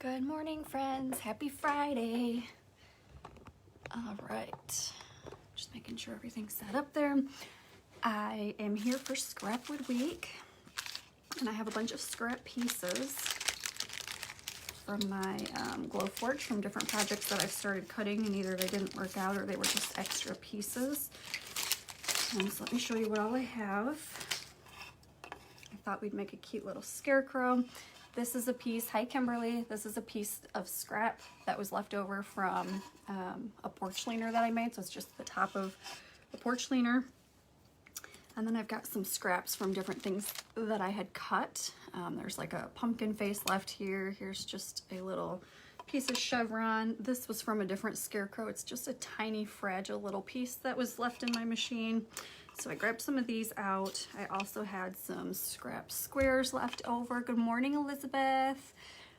Good morning, friends. Happy Friday. All right, just making sure everything's set up there. I am here for Scrapwood Week, and I have a bunch of scrap pieces from my Glowforge from different projects that I've started cutting, and either they didn't work out or they were just extra pieces. And so let me show you what all I have. I thought we'd make a cute little scarecrow. This is a piece, hi Kimberly, this is a piece of scrap that was left over from a porch leaner that I made, so it's just the top of the porch leaner. And then I've got some scraps from different things that I had cut. There's like a pumpkin face left here. Here's just a little piece of chevron. This was from a different scarecrow. It's just a tiny, fragile little piece that was left in my machine. So I grabbed some of these out. I also had some scrap squares left over. Good morning, Elizabeth.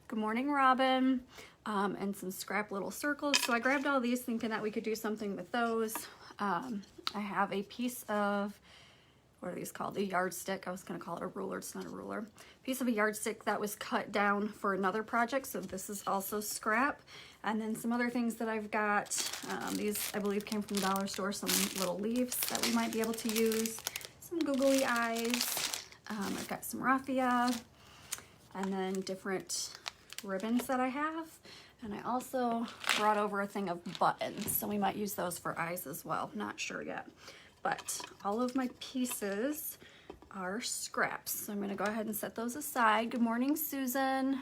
Good morning, Robin. And some scrap little circles. So I grabbed all these thinking that we could do something with those. I have a piece of, what are these called? A yardstick. I was going to call it a ruler. It's not a ruler. Piece of a yardstick that was cut down for another project. So this is also scrap. And then some other things that I've got. These, I believe, came from the dollar store. Some little leaves that we might be able to use. Some googly eyes. I've got some raffia. And then different ribbons that I have. And I also brought over a thing of buttons. So we might use those for eyes as well. Not sure yet. But all of my pieces are scraps. So I'm going to go ahead and set those aside. Good morning, Susan.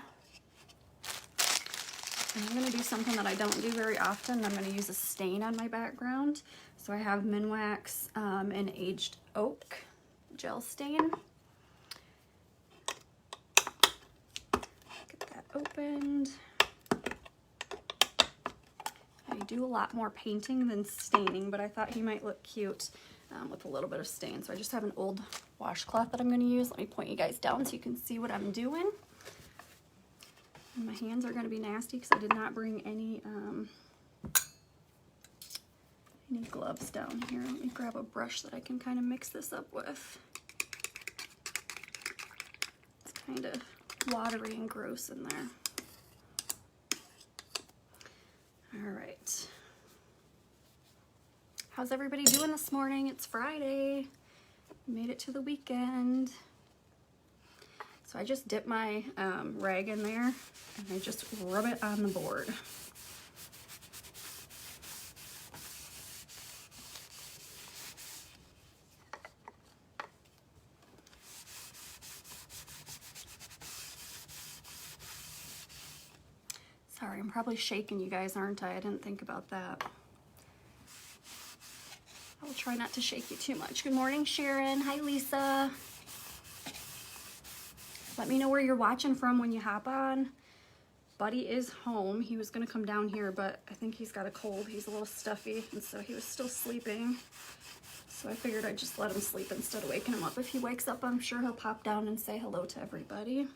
And I'm going to do something that I don't do very often. I'm going to use a stain on my background. So I have Minwax and Aged Oak gel stain. Get that opened. I do a lot more painting than staining, but I thought he might look cute with a little bit of stain. So I just have an old washcloth that I'm going to use. Let me point you guys down so you can see what I'm doing. And my hands are going to be nasty because I did not bring any gloves down here. Let me grab a brush that I can kind of mix this up with. It's kind of watery and gross in there. All right. How's everybody doing this morning? It's Friday. Made it to the weekend. So I just dip my rag in there and I just rub it on the board. Sorry, I'm probably shaking you guys, aren't I? I didn't think about that. I'll try not to shake you too much. Good morning, Sharon. Hi, Lisa. Let me know where you're watching from when you hop on. Buddy is home. He was going to come down here, but I think he's got a cold. He's a little stuffy, and so he was still sleeping. So I figured I'd just let him sleep instead of waking him up. If he wakes up, I'm sure he'll pop down and say hello to everybody.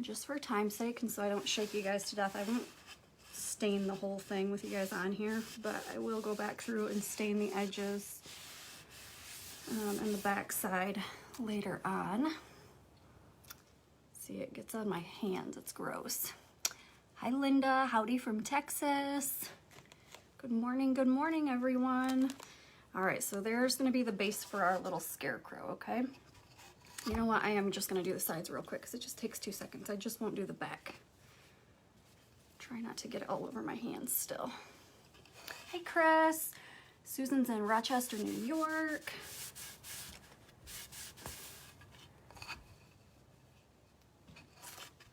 Just for time's sake, and so I don't shake you guys to death, I won't stain the whole thing with you guys on here, but I will go back through and stain the edges and the back side later on. See, it gets on my hands. It's gross. Hi, Linda. Howdy from Texas. Good morning, everyone. All right, so there's going to be the base for our little scarecrow, okay? You know what, I am just going to do the sides real quick because it just takes 2 seconds. I just won't do the back. Try not to get it all over my hands still. Hey, Chris. Susan's in Rochester, New York.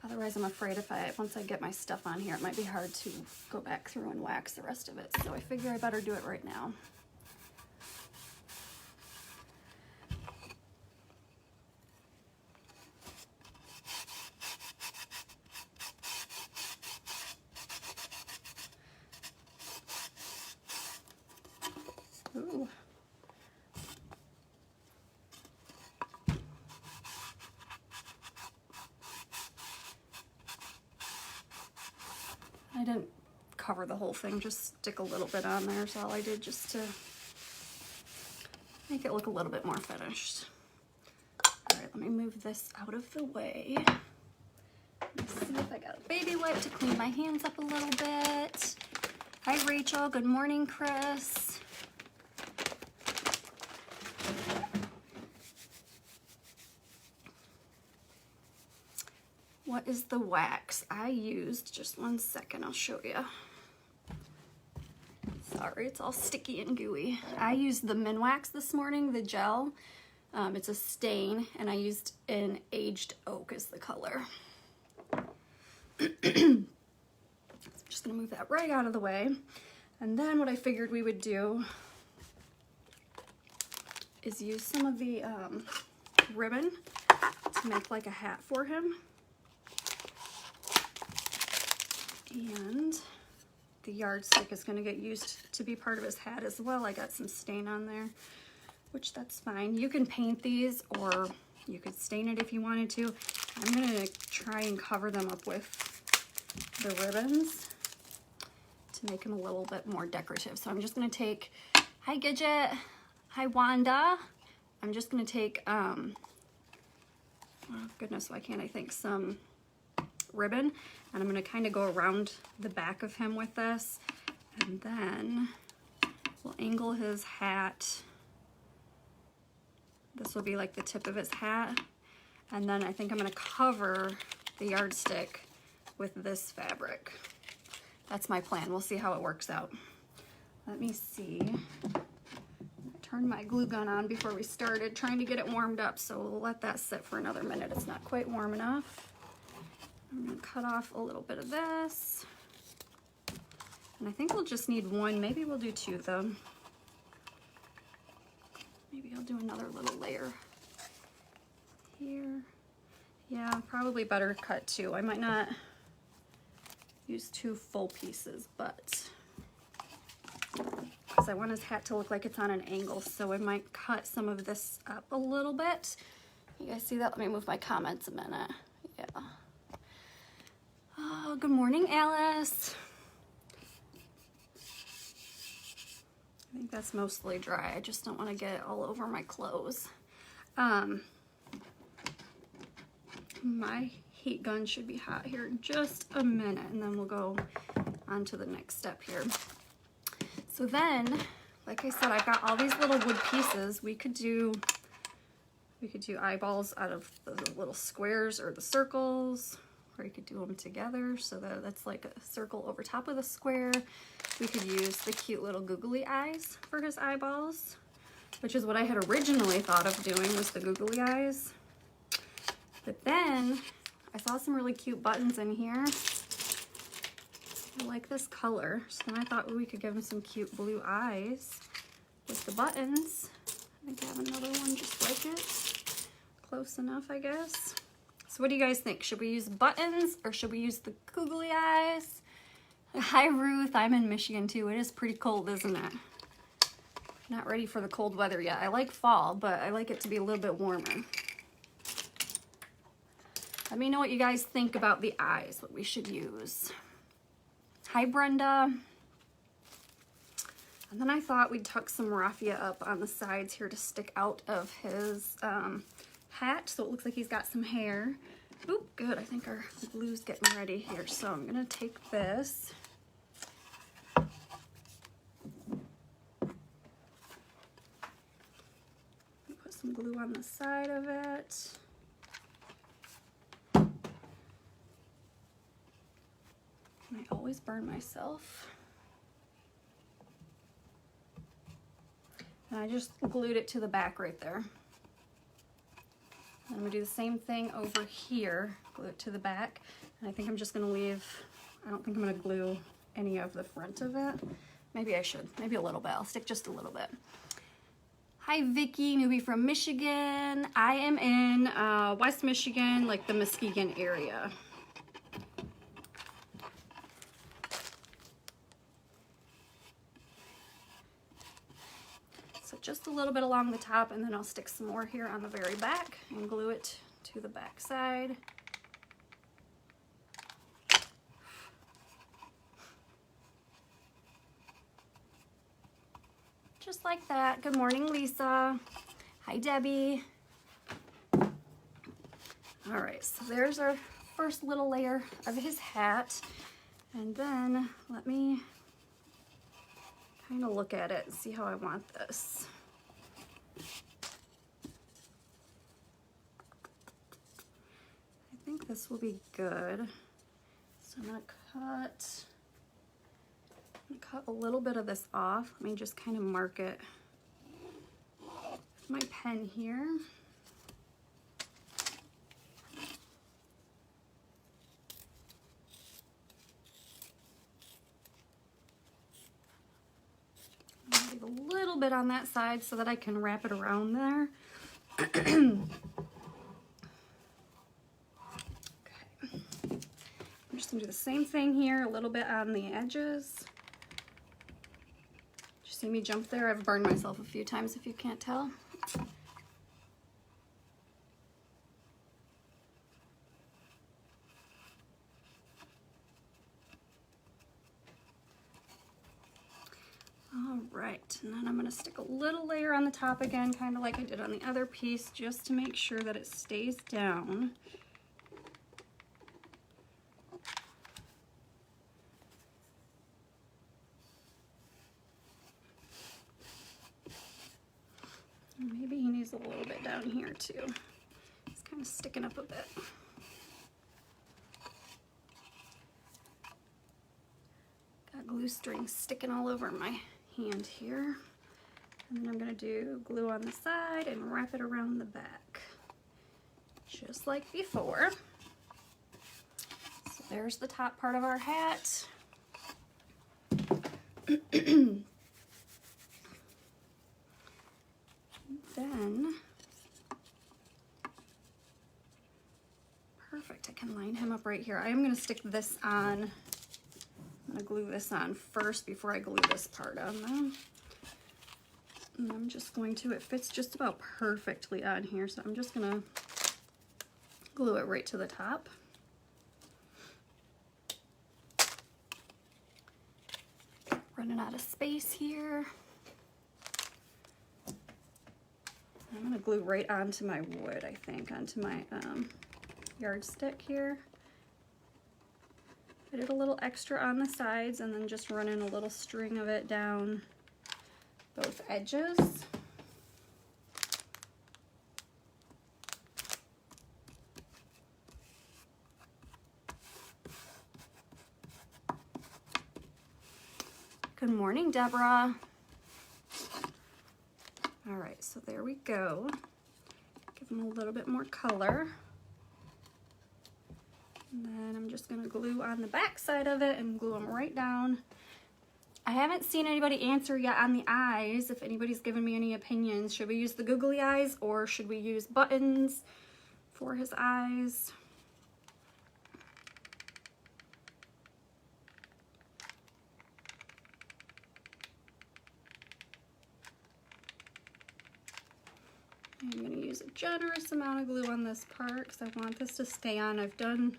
Otherwise, I'm afraid once I get my stuff on here, it might be hard to go back through and wax the rest of it. So I figure I better do it right now. Ooh. I didn't cover the whole thing, just stick a little bit on there is all I did, just to make it look a little bit more finished. All right, let me move this out of the way. Let's see if I got a baby wipe to clean my hands up a little bit. Hi Rachel, good morning Chris. What is the wax I used? Just one second, I'll show you. Sorry, it's all sticky and gooey. I used the Minwax this morning, the gel. It's a stain, and I used an aged oak as the color. I'm just gonna move that right out of the way. And then what I figured we would do is use some of the ribbon to make like a hat for him. And the yardstick is going to get used to be part of his hat as well. I got some stain on there, which that's fine. You can paint these or you could stain it if you wanted to. I'm going to try and cover them up with the ribbons to make them a little bit more decorative. So I'm just going to take, hi Gidget, hi Wanda. I'm just going to take, oh goodness, why can't I think, some ribbon, and I'm going to kind of go around the back of him with this, and then we'll angle his hat. This will be like the tip of his hat, and then I think I'm going to cover the yardstick with this fabric. That's my plan. We'll see how it works out. Let me see. I turned my glue gun on before we started, trying to get it warmed up, so we'll let that sit for another minute. It's not quite warm enough. I'm going to cut off a little bit of this. And I think we'll just need one. Maybe we'll do two though. Maybe I'll do another little layer here. Yeah, probably better cut two. I might not use two full pieces, but because I want his hat to look like it's on an angle, so I might cut some of this up a little bit. You guys see that? Let me move my comments a minute. Yeah. Oh, good morning, Alice. I think that's mostly dry. I just don't want to get it all over my clothes. My heat gun should be hot here in just a minute, and then we'll go on to the next step here. So then, like I said, I've got all these little wood pieces. We could do eyeballs out of the little squares or the circles, or you could do them together so that that's like a circle over top of the square. We could use the cute little googly eyes for his eyeballs, which is what I had originally thought of doing, was the googly eyes. But then I saw some really cute buttons in here. I like this color, so then I thought we could give him some cute blue eyes with the buttons. I think I have another one just like it. Close enough, I guess. So what do you guys think? Should we use buttons or should we use the googly eyes? Hi Ruth, I'm in Michigan too. It is pretty cold, isn't it? Not ready for the cold weather yet. I like fall, but I like it to be a little bit warmer. Let me know what you guys think about the eyes, what we should use. Hi Brenda. And then I thought we'd tuck some raffia up on the sides here to stick out of his hat, so it looks like he's got some hair. Oop, good. I think our glue's getting ready here. So I'm gonna take this. Put some glue on the side of it. And I always burn myself. And I just glued it to the back right there. I'm gonna do the same thing over here, glue it to the back. And I think I'm just gonna leave, I don't think I'm gonna glue any of the front of it. Maybe I should, maybe a little bit. I'll stick just a little bit. Hi Vicky, newbie from Michigan. I am in West Michigan, like the Muskegon area. Just a little bit along the top, and then I'll stick some more here on the very back and glue it to the back side. just like that. Good morning, Lisa. Hi, Debbie. All right, so there's our first little layer of his hat. And then let me kind of look at it and see how I want this. I think this will be good. So I'm gonna cut a little bit of this off. Let me just kind of mark it with my pen here. Leave a little bit on that side so that I can wrap it around there. Okay. I'm just gonna do the same thing here, a little bit on the edges. Did you see me jump there? I've burned myself a few times if you can't tell. All right, and then I'm gonna stick a little layer on the top again, kind of like I did on the other piece, just to make sure that it stays down. Maybe he needs a little bit down here too. It's kind of sticking up a bit. Got glue string sticking all over my hand here. And then I'm gonna do glue on the side and wrap it around the back, just like before. So there's the top part of our hat. Then, perfect, I can line him up right here. I am gonna stick this on, I'm gonna glue this on first before I glue this part on though. And I'm just going to, it fits just about perfectly on here, so I'm just gonna glue it right to the top. Running out of space here. I'm gonna glue right onto my wood, I think, onto my yardstick here. I did a little extra on the sides and then just run in a little string of it down both edges. Good morning, Deborah. All right, so there we go. Give them a little bit more color. And then I'm just gonna glue on the back side of it and glue them right down. I haven't seen anybody answer yet on the eyes. If anybody's given me any opinions, should we use the googly eyes or should we use buttons for his eyes? I'm going to use a generous amount of glue on this part because I want this to stay on. I've done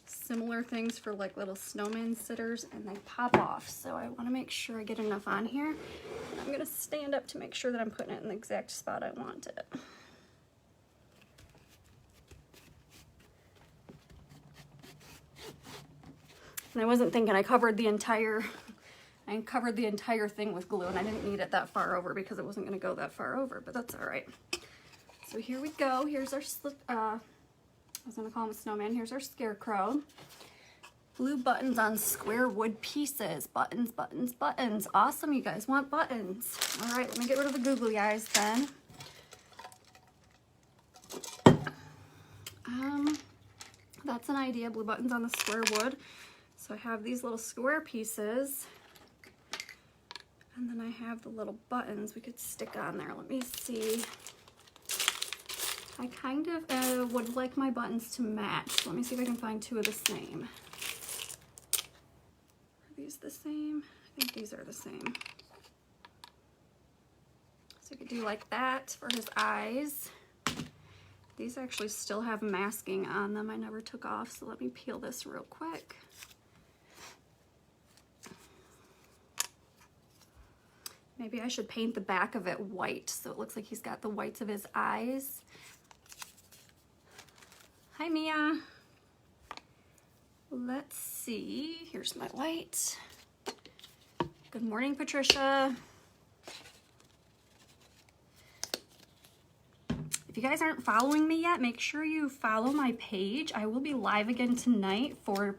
similar things for like little snowman sitters and they pop off, so I want to make sure I get enough on here. And I'm going to stand up to make sure that I'm putting it in the exact spot I want it. And I wasn't thinking I covered the entire thing with glue, and I didn't need it that far over because it wasn't going to go that far over, but that's all right. So here we go. Here's our, I was going to call him a snowman. Here's our Scarecrow. Blue buttons on square wood pieces. Buttons, buttons, buttons. Awesome, you guys want buttons. All right, let me get rid of the googly eyes then. That's an idea, blue buttons on the square wood. So I have these little square pieces. And then I have the little buttons we could stick on there. Let me see. I kind of would like my buttons to match. Let me see if I can find two of the same. Are these the same? I think these are the same. So you could do like that for his eyes. These actually still have masking on them I never took off, so let me peel this real quick. Maybe I should paint the back of it white so it looks like he's got the whites of his eyes. Hi, Mia. Let's see. Here's my white. Good morning, Patricia. If you guys aren't following me yet, make sure you follow my page. I will be live again tonight for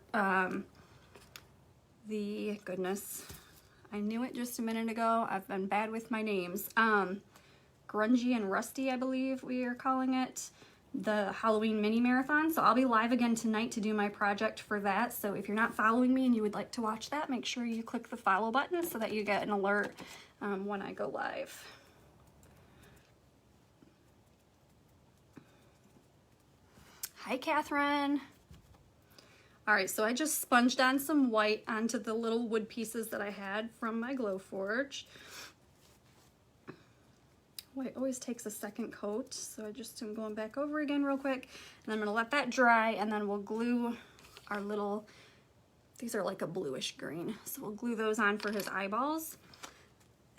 goodness, I knew it just a minute ago. I've been bad with my names. Grungy and Rusty, I believe we are calling it, the Halloween mini marathon. So I'll be live again tonight to do my project for that. So if you're not following me and you would like to watch that, make sure you click the follow button so that you get an alert when I go live. Hi, Catherine. All right, so I just sponged on some white onto the little wood pieces that I had from my Glowforge. White always takes a second coat, so I just am going back over again real quick, and I'm gonna let that dry, and then we'll glue our little, these are like a bluish green, so we'll glue those on for his eyeballs.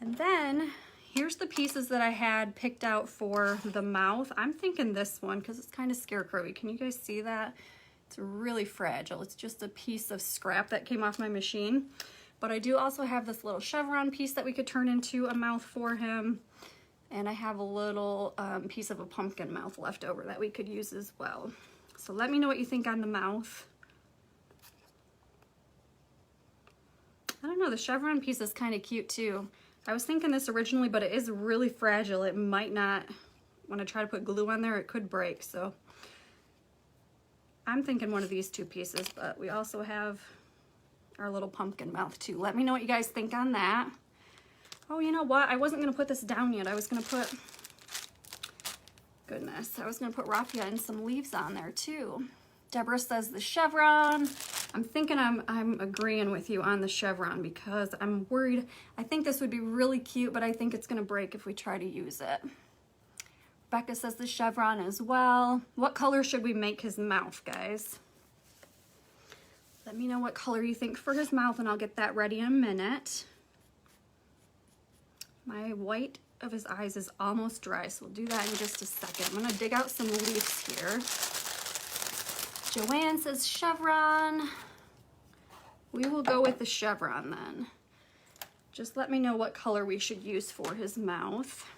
And then here's the pieces that I had picked out for the mouth. I'm thinking this one because it's kind of scarecrowy. Can you guys see that? It's really fragile. It's just a piece of scrap that came off my machine. But I do also have this little chevron piece that we could turn into a mouth for him. And I have a little piece of a pumpkin mouth left over that we could use as well. So let me know what you think on the mouth. I don't know, the chevron piece is kind of cute too. I was thinking this originally, but it is really fragile. It might not, when I try to put glue on there, it could break. So I'm thinking one of these two pieces, but we also have our little pumpkin mouth too. Let me know what you guys think on that. Oh, you know what? I wasn't going to put this down yet. I was going to put, goodness, I was going to put raffia and some leaves on there too. Deborah says the chevron. I'm thinking I'm agreeing with you on the chevron because I'm worried. I think this would be really cute, but I think it's going to break if we try to use it. Becca says the chevron as well. What color should we make his mouth, guys? Let me know what color you think for his mouth, and I'll get that ready in a minute. My white of his eyes is almost dry, so we'll do that in just a second. I'm going to dig out some leaves here. Joanne says chevron. We will go with the chevron then. Just let me know what color we should use for his mouth.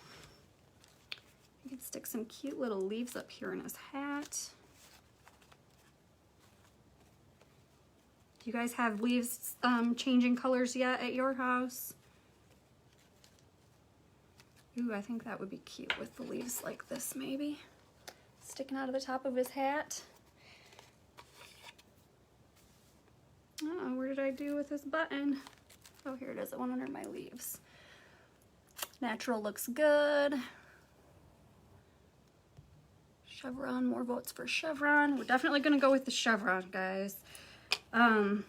You can stick some cute little leaves up here in his hat. Do you guys have leaves changing colors yet at your house? Ooh, I think that would be cute with the leaves like this maybe. Sticking out of the top of his hat. Uh-oh, where did I do with this button? Oh, here it is. It went under my leaves. Natural looks good. Chevron, more votes for chevron. We're definitely gonna go with the chevron, guys. So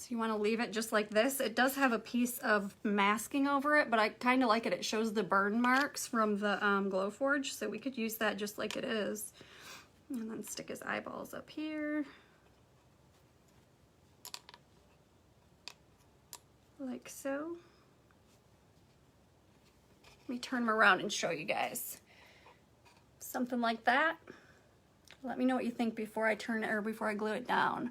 you want to leave it just like this. It does have a piece of masking over it, but I kind of like it. It shows the burn marks from the Glowforge, so we could use that just like it is. And then stick his eyeballs up here. Like so. Let me turn them around and show you guys. Something like that. Let me know what you think before I turn it or before I glue it down.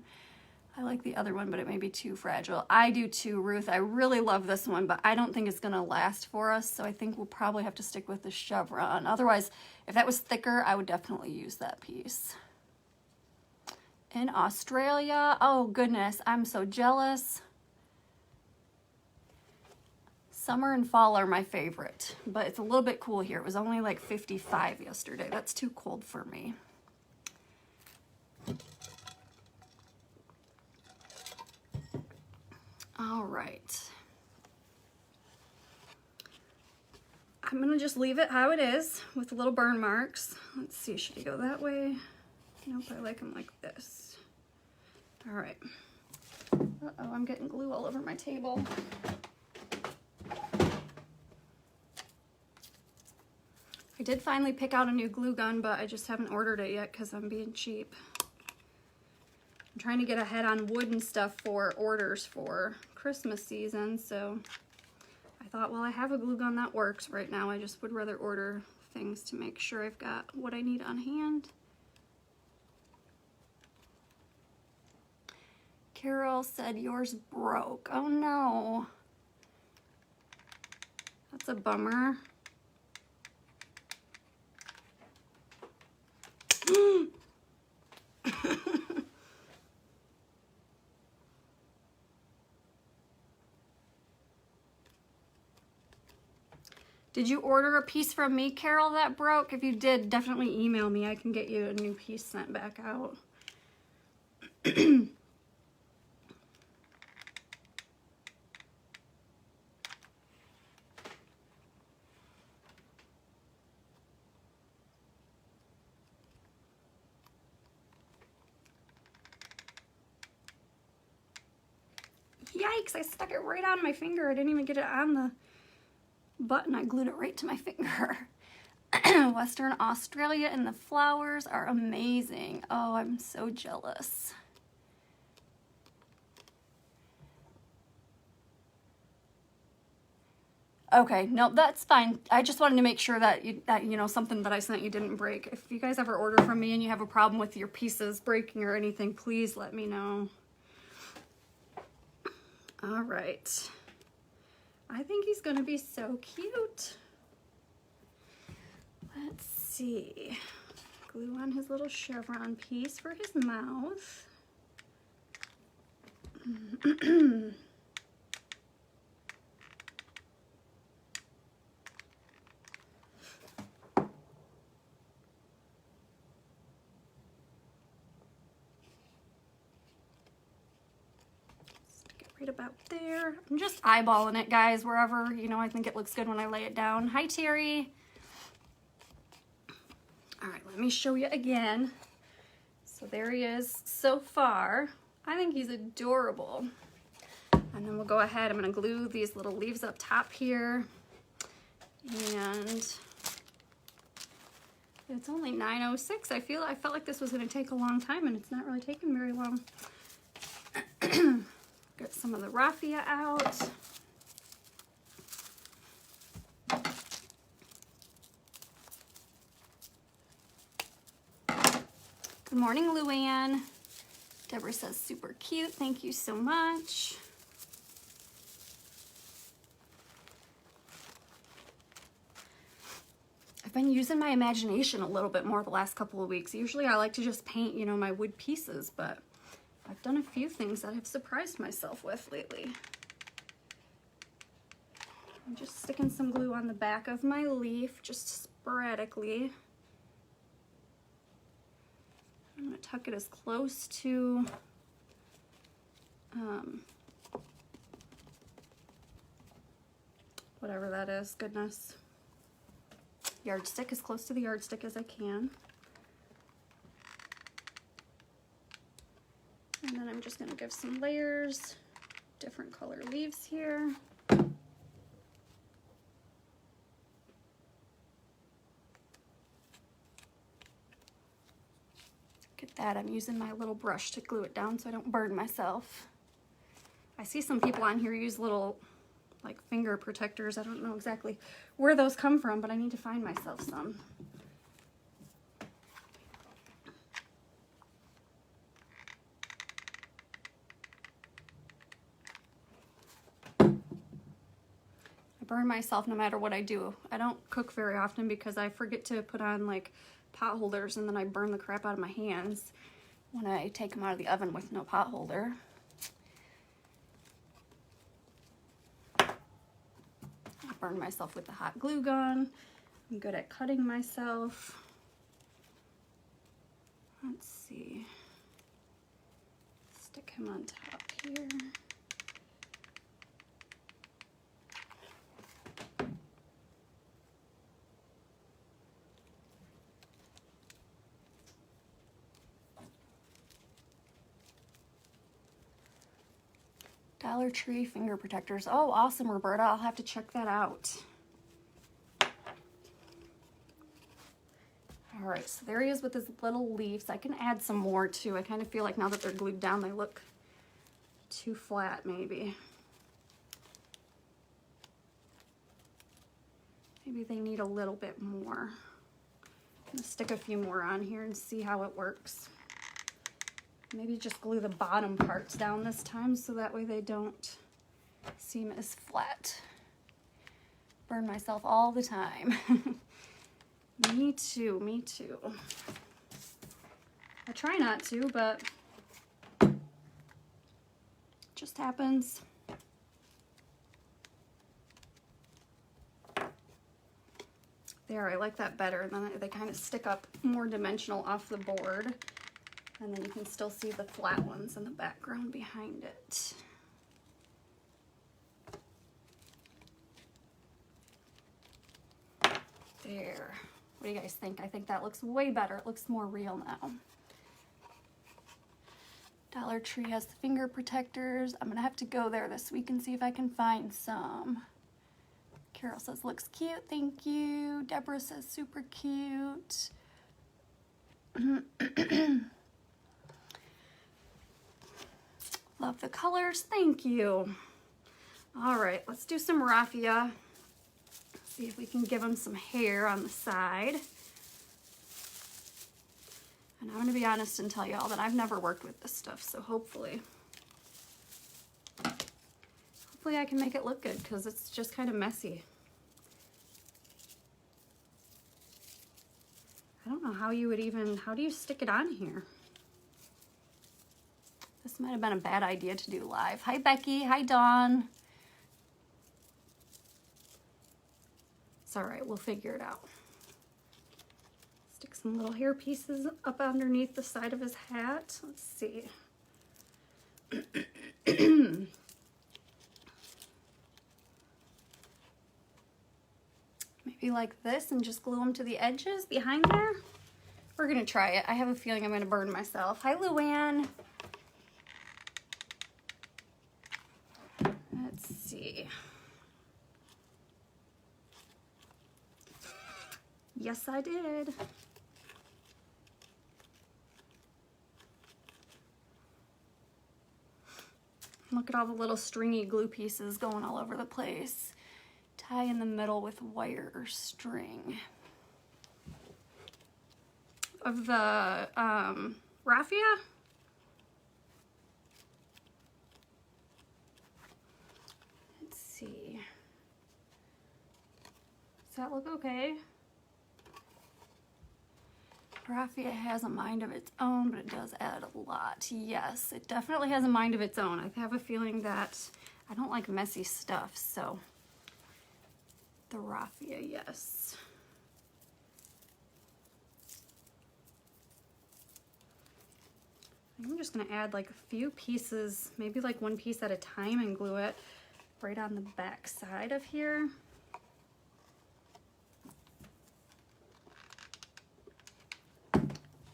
I like the other one, but it may be too fragile. I do too, Ruth. I really love this one, but I don't think it's gonna last for us, so I think we'll probably have to stick with the chevron. Otherwise, if that was thicker, I would definitely use that piece. In Australia, oh goodness, I'm so jealous. Summer and fall are my favorite, but it's a little bit cool here. It was only like 55 yesterday. That's too cold for me. All right. I'm gonna just leave it how it is with the little burn marks. Let's see, should he go that way? Nope, I like him like this. All right. Uh-oh, I'm getting glue all over my table. I did finally pick out a new glue gun, but I just haven't ordered it yet because I'm being cheap. I'm trying to get ahead on wood and stuff for orders for Christmas season, so I thought, well, I have a glue gun that works right now. I just would rather order things to make sure I've got what I need on hand. Carol said yours broke. Oh no. That's a bummer. Did you order a piece from me, Carol, that broke? If you did, definitely email me. I can get you a new piece sent back out. Yikes, I stuck it right on my finger. I didn't even get it on the button. I glued it right to my finger. Western Australia and the flowers are amazing. Oh, I'm so jealous. Okay, no, that's fine. I just wanted to make sure that you know, something that I sent you didn't break. If you guys ever order from me and you have a problem with your pieces breaking or anything, please let me know. All right. I think he's gonna be so cute. Let's see. Glue on his little chevron piece for his mouth. Right about there. I'm just eyeballing it, guys, wherever, you know, I think it looks good when I lay it down. Hi, Terry. All right, let me show you again. So there he is so far. I think he's adorable. And then we'll go ahead. I'm going to glue these little leaves up top here. And it's only 9:06. I felt like this was going to take a long time, and it's not really taking very long. Get some of the raffia out. Good morning, Luann. Deborah says super cute. Thank you so much. I've been using my imagination a little bit more the last couple of weeks. Usually I like to just paint, you know, my wood pieces, but I've done a few things that I've surprised myself with lately. I'm just sticking some glue on the back of my leaf, just sporadically. I'm going to tuck it as close to whatever that is, goodness. Yardstick, as close to the yardstick as I can. And then I'm just going to give some layers, different color leaves here. Get that, I'm using my little brush to glue it down so I don't burn myself. I see some people on here use little like finger protectors. I don't know exactly where those come from, but I need to find myself some. Burn myself no matter what I do. I don't cook very often because I forget to put on like pot holders, and then I burn the crap out of my hands when I take them out of the oven with no pot holder. I burn myself with the hot glue gun. I'm good at cutting myself. Let's see. Stick him on top here. Dollar Tree finger protectors. Oh, awesome, Roberta. I'll have to check that out. All right, so there he is with his little leaves. I can add some more too. I kind of feel like now that they're glued down, they look too flat maybe. Maybe they need a little bit more. I'm gonna stick a few more on here and see how it works. Maybe just glue the bottom parts down this time so that way they don't seem as flat. Burn myself all the time. Me too, me too. I try not to, but it just happens. There, I like that better. And then they kind of stick up more dimensional off the board. And then you can still see the flat ones in the background behind it. There. What do you guys think? I think that looks way better. It looks more real now. Dollar Tree has the finger protectors. I'm gonna have to go there this week and see if I can find some. Carol says, looks cute, thank you. Deborah says, super cute. Love the colors, thank you. All right, let's do some raffia. See if we can give him some hair on the side. And I'm gonna be honest and tell y'all that I've never worked with this stuff, so hopefully I can make it look good because it's just kind of messy. I don't know how you would even, how do you stick it on here? This might have been a bad idea to do live. Hi, Becky. Hi, Dawn. It's all right. We'll figure it out. Stick some little hair pieces up underneath the side of his hat. Let's see. Maybe like this and just glue them to the edges behind there. We're gonna try it. I have a feeling I'm gonna burn myself. Hi, Luann. Let's see. Yes, I did. Look at all the little stringy glue pieces going all over the place. Tie in the middle with wire or string. Of the raffia. Let's see. Does that look okay? Raffia has a mind of its own, but it does add a lot. Yes, it definitely has a mind of its own. I have a feeling that I don't like messy stuff, so the raffia, yes. I'm just gonna add like a few pieces, maybe like one piece at a time, and glue it right on the back side of here.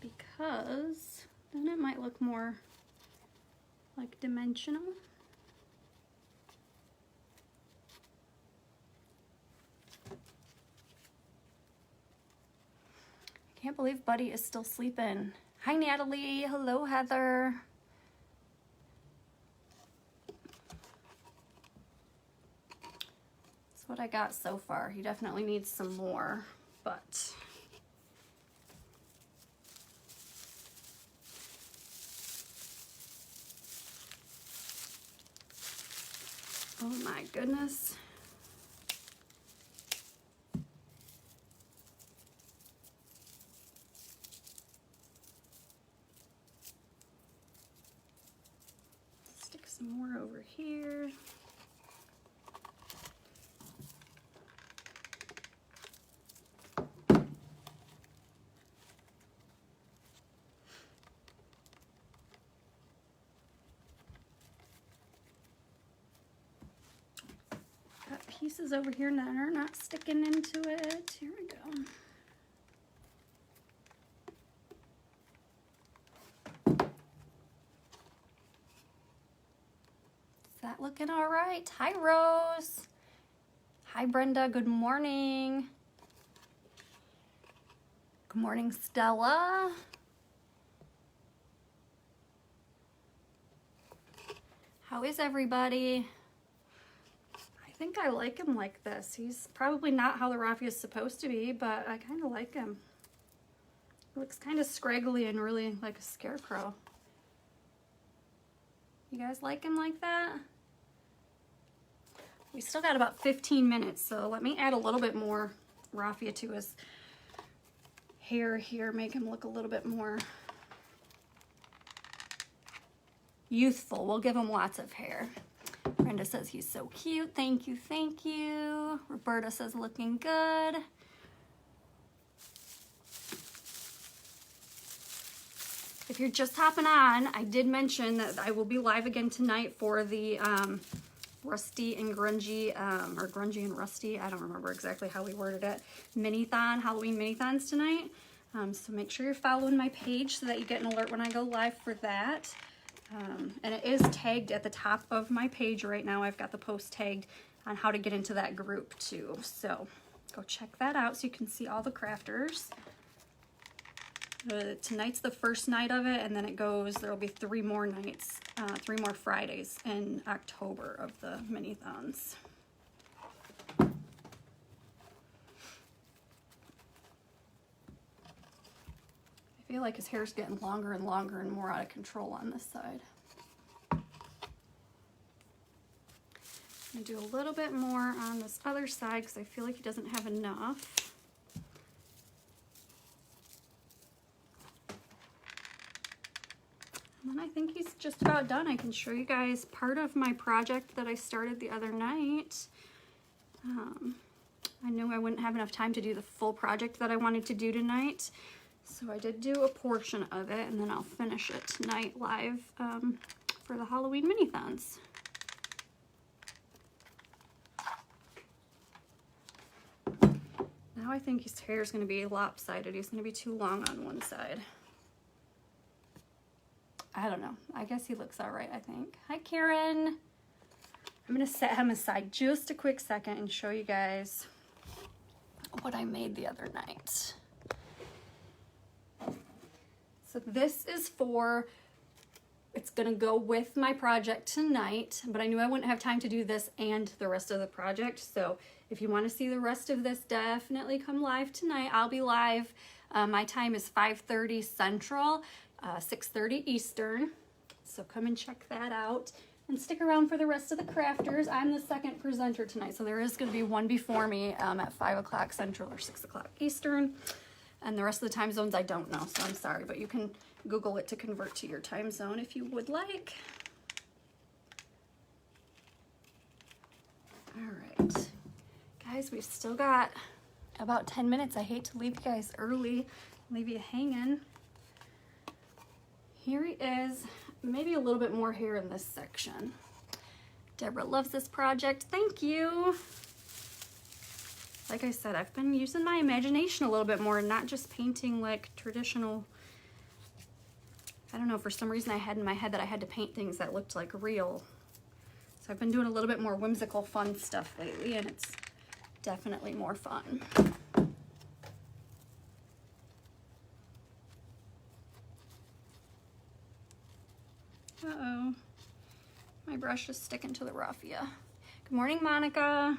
Because then it might look more like dimensional. I can't believe Buddy is still sleeping. Hi, Natalie. Hello, Heather. That's what I got so far. He definitely needs some more, but oh my goodness. Stick some more over here. Got pieces over here that are not sticking into it. Here we go. Is that looking all right? Hi, Rose. Hi, Brenda. Good morning. Good morning, Stella. How is everybody? I think I like him like this. He's probably not how the raffia is supposed to be, but I kind of like him. He looks kind of scraggly and really like a scarecrow. You guys like him like that? We still got about 15 minutes, so let me add a little bit more raffia to his hair here, make him look a little bit more youthful. We'll give him lots of hair. Brenda says he's so cute. Thank you, thank you. Roberta says looking good. If you're just hopping on, I did mention that I will be live again tonight for the Rusty and Grungy, or Grungy and Rusty, I don't remember exactly how we worded it, mini-thon, Halloween mini-thons tonight. So make sure you're following my page so that you get an alert when I go live for that. And it is tagged at the top of my page right now. I've got the post tagged on how to get into that group too. So go check that out so you can see all the crafters. Tonight's the first night of it, and then it goes, there'll be 3 more nights, 3 more Fridays in October of the mini-thons. I feel like his hair's getting longer and longer and more out of control on this side. I'm gonna do a little bit more on this other side because I feel like he doesn't have enough. And then I think he's just about done. I can show you guys part of my project that I started the other night. I knew I wouldn't have enough time to do the full project that I wanted to do tonight. So I did do a portion of it, and then I'll finish it tonight live for the Halloween mini-thons. Now I think his hair is going to be lopsided. He's going to be too long on one side. I don't know. I guess he looks all right, I think. Hi, Karen. I'm going to set him aside just a quick second and show you guys what I made the other night. So this is for, it's going to go with my project tonight, but I knew I wouldn't have time to do this and the rest of the project. So if you want to see the rest of this, definitely come live tonight. I'll be live. My time is 5:30 Central. 6:30 Eastern, so come and check that out and stick around for the rest of the crafters. I'm the second presenter tonight, so there is going to be one before me at 5 o'clock Central or 6 o'clock Eastern, and the rest of the time zones I don't know, so I'm sorry, but you can Google it to convert to your time zone if you would like. All right, guys, we've still got about 10 minutes. I hate to leave you guys early, leave you hanging. Here he is, maybe a little bit more hair in this section. Deborah loves this project, thank you. Like I said, I've been using my imagination a little bit more and not just painting like traditional. I don't know, for some reason I had in my head that I had to paint things that looked like real. So I've been doing a little bit more whimsical, fun stuff lately, and it's definitely more fun. Uh-oh, my brush is sticking to the raffia. Good morning, Monica.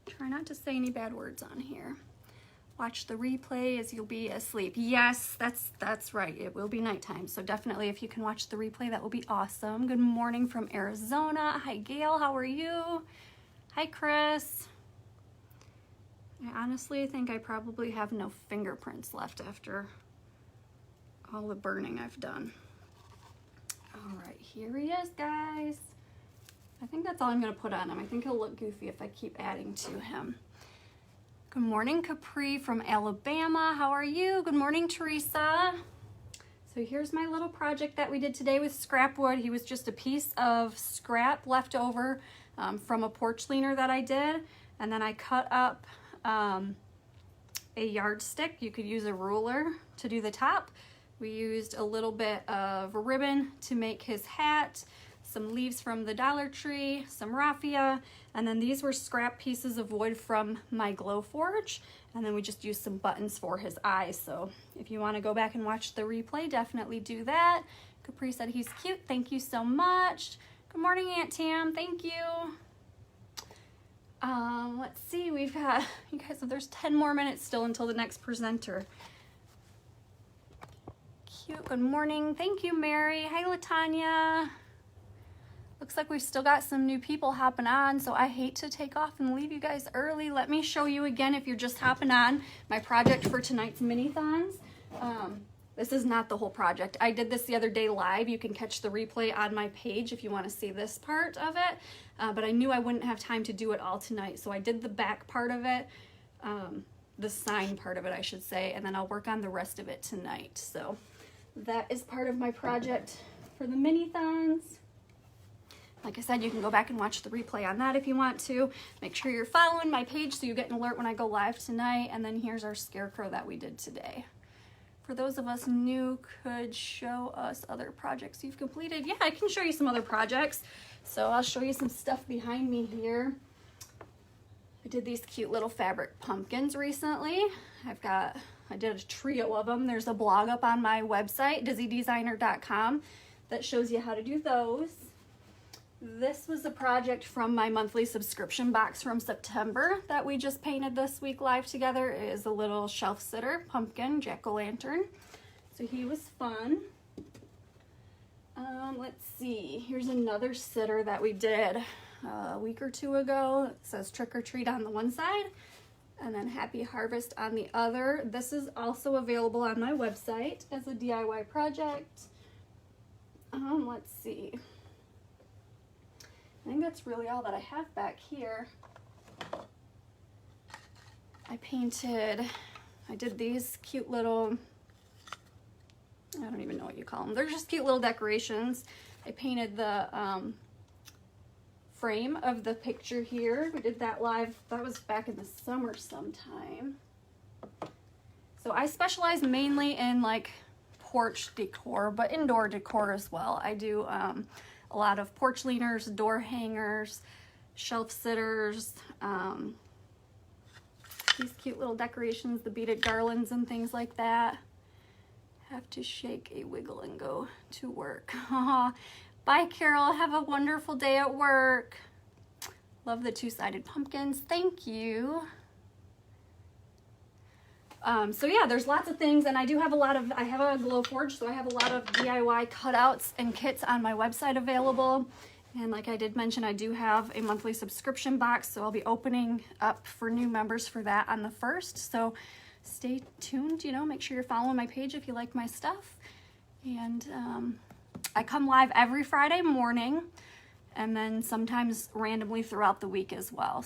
Try not to say any bad words on here. Watch the replay as you'll be asleep. Yes, that's right. It will be nighttime. So definitely if you can watch the replay, that will be awesome. Good morning from Arizona. Hi, Gail. How are you? Hi, Chris. I honestly think I probably have no fingerprints left after all the burning I've done. All right, here he is, guys. I think that's all I'm going to put on him. I think he'll look goofy if I keep adding to him. Good morning, Capri from Alabama. How are you? Good morning, Teresa. So here's my little project that we did today with scrap wood. He was just a piece of scrap left over from a porch leaner that I did. And then I cut up a yardstick. You could use a ruler to do the top. We used a little bit of ribbon to make his hat, some leaves from the Dollar Tree, some raffia, and then these were scrap pieces of wood from my Glowforge, and then we just used some buttons for his eyes. So if you want to go back and watch the replay, definitely do that. Capri said he's cute. Thank you so much. Good morning, Aunt Tam. Thank you. Let's see, we've got, you guys, there's 10 more minutes still until the next presenter. Cute. Good morning. Thank you, Mary. Hi, Latanya. Looks like we've still got some new people hopping on, so I hate to take off and leave you guys early. Let me show you again, if you're just hopping on, my project for tonight's mini-thons. This is not the whole project. I did this the other day live. You can catch the replay on my page if you want to see this part of it. But I knew I wouldn't have time to do it all tonight, so I did the back part of it, the sign part of it, I should say, and then I'll work on the rest of it tonight. So that is part of my project for the mini-thons. Like I said, you can go back and watch the replay on that if you want to. Make sure you're following my page so you get an alert when I go live tonight. And then here's our Scarecrow that we did today. For those of us new, could show us other projects you've completed. Yeah, I can show you some other projects. So I'll show you some stuff behind me here. I did these cute little fabric pumpkins recently. I did a trio of them. There's a blog up on my website, dizzydesigner.com, that shows you how to do those. This was a project from my monthly subscription box from September that we just painted this week live together. It is a little shelf sitter pumpkin jack-o'-lantern. So he was fun. Let's see, here's another sitter that we did a week or two ago. It says trick or treat on the one side and then happy harvest on the other. This is also available on my website as a DIY project. Let's see. I think that's really all that I have back here. I did these cute little, I don't even know what you call them. They're just cute little decorations. I painted the frame of the picture here. We did that live. That was back in the summer sometime. So I specialize mainly in like porch decor, but indoor decor as well. I do a lot of porch leaners, door hangers, shelf sitters, these cute little decorations, the beaded garlands and things like that. Have to shake a wiggle and go to work. Bye, Carol. Have a wonderful day at work. Love the two-sided pumpkins. Thank you. So yeah, there's lots of things, and I have a Glowforge, so I have a lot of DIY cutouts and kits on my website available. And like I did mention, I do have a monthly subscription box, so I'll be opening up for new members for that on the 1st. So stay tuned, make sure you're following my page if you like my stuff. And I come live every Friday morning, and then sometimes randomly throughout the week as well.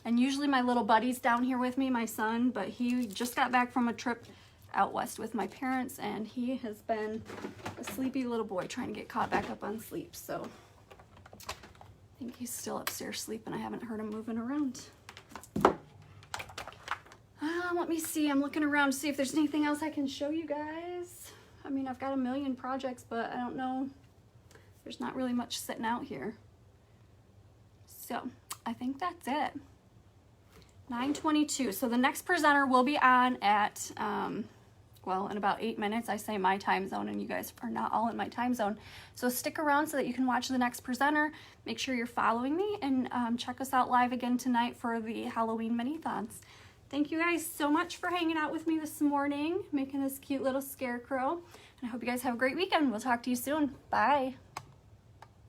And usually my little buddy's down here with me, my son, but he just got back from a trip out west with my parents, and he has been a sleepy little boy trying to get caught back up on sleep. So I think he's still upstairs sleeping. I haven't heard him moving around. Let me see. I'm looking around to see if there's anything else I can show you guys. I mean, I've got a million projects, but I don't know. There's not really much sitting out here. So I think that's it. 9:22. So the next presenter will be on at, well, in about 8 minutes. I say my time zone, and you guys are not all in my time zone. So stick around so that you can watch the next presenter. Make sure you're following me, and check us out live again tonight for the Halloween mini-thons. Thank you guys so much for hanging out with me this morning, making this cute little scarecrow. And I hope you guys have a great weekend. We'll talk to you soon. Bye.